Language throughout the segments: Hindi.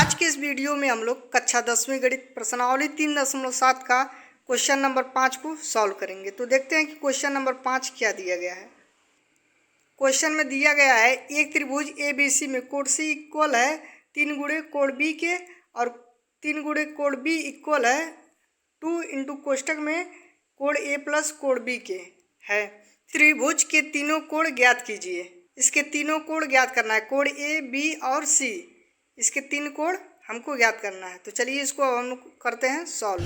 आज के इस वीडियो में हम लोग कक्षा 10वीं गणित प्रश्नावली 3.7 का क्वेश्चन नंबर 5 को सॉल्व करेंगे। तो देखते हैं कि क्वेश्चन नंबर 5 क्या दिया गया है। क्वेश्चन में दिया गया है एक त्रिभुज ए बी सी में कोण सी इक्वल है 3 गुणे कोण बी के और 3 गुणे कोण बी इक्वल है 2 इंटू कोष्टक में कोण ए प्लस कोण बी के है। त्रिभुज के तीनों कोण ज्ञात कीजिए। इसके तीनों कोण ज्ञात करना है, कोण ए बी और सी। इसके 3 कोण हमको ज्ञात करना है। तो चलिए इसको अब हम करते हैं सॉल्व।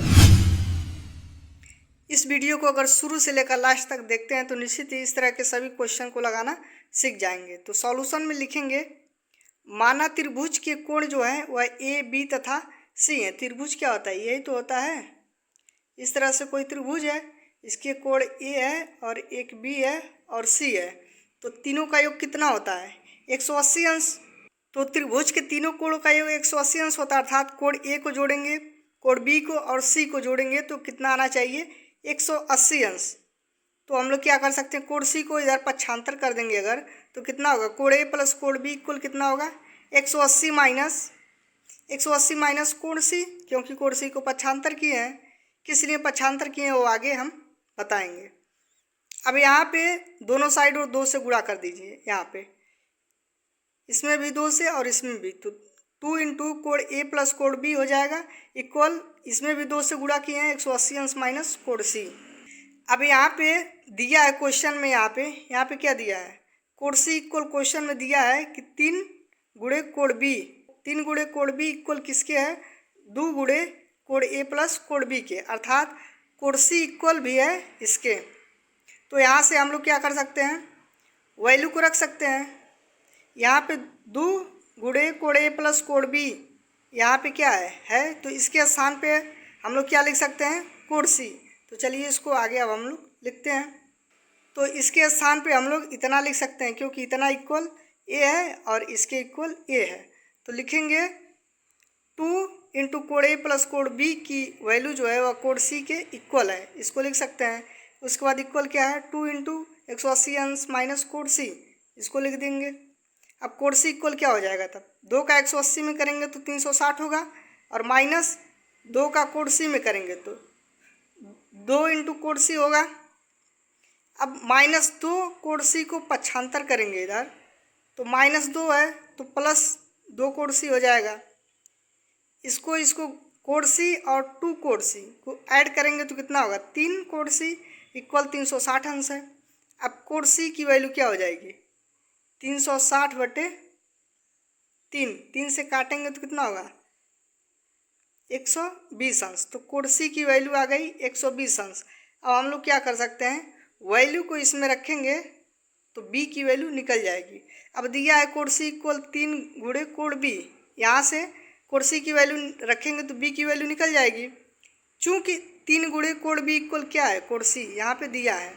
इस वीडियो को अगर शुरू से लेकर लास्ट तक देखते हैं तो निश्चित ही इस तरह के सभी क्वेश्चन को लगाना सीख जाएंगे। तो सॉल्यूशन में लिखेंगे माना त्रिभुज के कोण जो है वह ए बी तथा सी है। त्रिभुज क्या होता है? यही तो होता है। इस तरह से कोई त्रिभुज है, इसके कोण ए है और एक बी है और सी है। तो तीनों का योग कितना होता है? 180 अंश। तो त्रिभुज के तीनों कोणों का योग 180 अंश होता है, अर्थात कोण ए को जोड़ेंगे, कोण बी को और सी को जोड़ेंगे तो कितना आना चाहिए? 180 अंश। तो हम लोग क्या कर सकते हैं, कोण सी को इधर पक्षांतर कर देंगे अगर, तो कितना होगा? कोण ए प्लस कोण बी इक्वल कितना होगा? 180 माइनस कोण सी, क्योंकि कोण सी को पक्षांतर किए हैं। किस लिए पक्षांतर किए हैं वो आगे हम बताएंगे। अब यहाँ पे दोनों साइड और 2 से गुणा कर दीजिए। यहाँ पे इसमें भी 2 से और इसमें भी, तो 2 इंटू कोण ए प्लस कोण बी हो जाएगा इक्वल, इसमें भी 2 से गुणा किए हैं 180 अंश माइनस कोण सी। अब यहाँ पे दिया है क्वेश्चन में, यहाँ पे क्या दिया है? कोण सी इक्वल क्वेश्चन में दिया है कि 3 गुणे कोण बी। 3 गुणे कोण बी इक्वल किसके है? 2 गुणे कोण ए प्लस कोण बी के, अर्थात कोण सी इक्वल भी है इसके। तो यहाँ से हम लोग क्या कर सकते हैं, वैल्यू को रख सकते हैं। यहाँ पे 2 गुणे कोण ए प्लस कोण बी, यहाँ पे क्या है तो इसके स्थान पे हम लोग क्या लिख सकते हैं? कोण सी। तो चलिए इसको आगे अब हम लोग लिखते हैं। तो इसके स्थान पे हम लोग इतना लिख सकते हैं, क्योंकि इतना इक्वल ए है और इसके इक्वल ए है। तो लिखेंगे 2 इंटू कोण ए प्लस कोण बी की वैल्यू जो है वह कोण सी के इक्वल है, इसको लिख सकते हैं। उसके बाद इक्वल क्या है? 2 इंटू 180 अंश माइनस कोण सी, इसको लिख देंगे। अब कोण सी इक्वल क्या हो जाएगा? तब 2 का 180 में करेंगे तो 360 होगा, और माइनस 2 का कोण सी में करेंगे तो 2 इंटू कोण सी होगा। अब -2 कोण सी को पक्षांतर करेंगे इधर, तो -2 है तो +2 कोण सी हो जाएगा। इसको कोण सी और 2 कोण सी को ऐड करेंगे तो कितना होगा? 3 कोण सी इक्वल 360 अंश है। अब कोण सी की वैल्यू क्या हो जाएगी? 360 बटे 3 से काटेंगे तो कितना होगा? 120 अंश। तो कोण सी की वैल्यू आ गई 120 अंश। अब हम लोग क्या कर सकते हैं, वैल्यू को इसमें रखेंगे तो बी की वैल्यू निकल जाएगी। अब दिया है कोण सी इक्वल 3 गुणे कोण बी, यहाँ से कोण सी की वैल्यू रखेंगे तो बी की वैल्यू निकल जाएगी। चूँकि 3 गुणे कोण बी इक्वल क्या है? कोण सी, यहाँ पे दिया है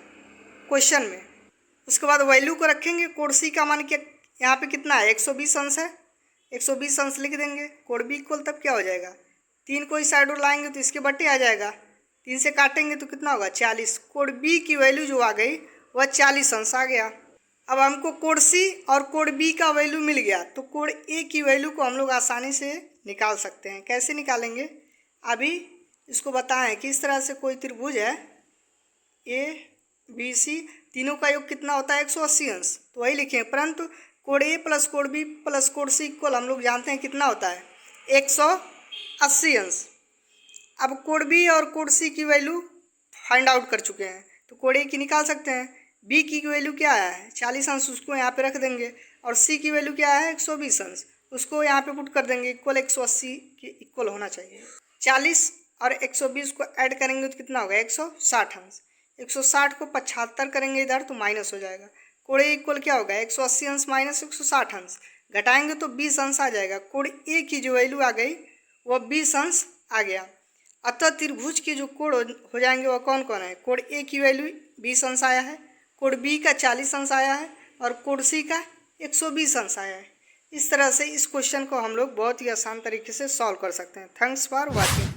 क्वेश्चन में। उसके बाद वैल्यू को रखेंगे, कोण सी का मान क्या यहाँ पे कितना है? 120 अंश है, 120 अंश लिख देंगे। कोण बी इक्वल तब क्या हो जाएगा? 3 को इस साइड और लाएंगे तो इसके बटे आ जाएगा, 3 से काटेंगे तो कितना होगा? 40। कोण बी की वैल्यू जो आ गई वह 40 अंश आ गया। अब हमको कोण सी और कोण बी का वैल्यू मिल गया, तो कोण ए की वैल्यू को हम लोग आसानी से निकाल सकते हैं। कैसे निकालेंगे अभी इसको बताएं कि इस तरह से कोई त्रिभुज है ए बी सी, तीनों का योग कितना होता है? 180 अंश। तो वही लिखें, परंतु कोण ए प्लस कोण बी प्लस कोण सी इक्वल हम लोग जानते हैं कितना होता है? 180 अंश। अब कोण बी और कोण सी की वैल्यू फाइंड आउट कर चुके हैं, तो कोण ए की निकाल सकते हैं। बी की वैल्यू क्या है? 40 अंश, उसको यहाँ पे रख देंगे। और सी की वैल्यू क्या है? 120 अंश, उसको यहाँ पे पुट कर देंगे। इक्वल 180 के इक्वल होना चाहिए। 40 और 120 को ऐड करेंगे तो कितना होगा? 160 अंश। 160 को 75 करेंगे इधर तो माइनस हो जाएगा। कोण ए इक्वल क्या होगा? 180 अंश माइनस 160 अंश, घटाएंगे तो 20 अंश आ जाएगा। कोण ए की जो वैल्यू आ गई वह 20 अंश आ गया। अतः त्रिभुज के जो कोण हो जाएंगे वह कौन कौन है? कोण ए की वैल्यू 20 अंश आया है, कोण बी का 40 अंश आया है और कोण सी का 120 अंश आया है। इस तरह से इस क्वेश्चन को हम लोग बहुत ही आसान तरीके से सॉल्व कर सकते हैं। Thanks for watching.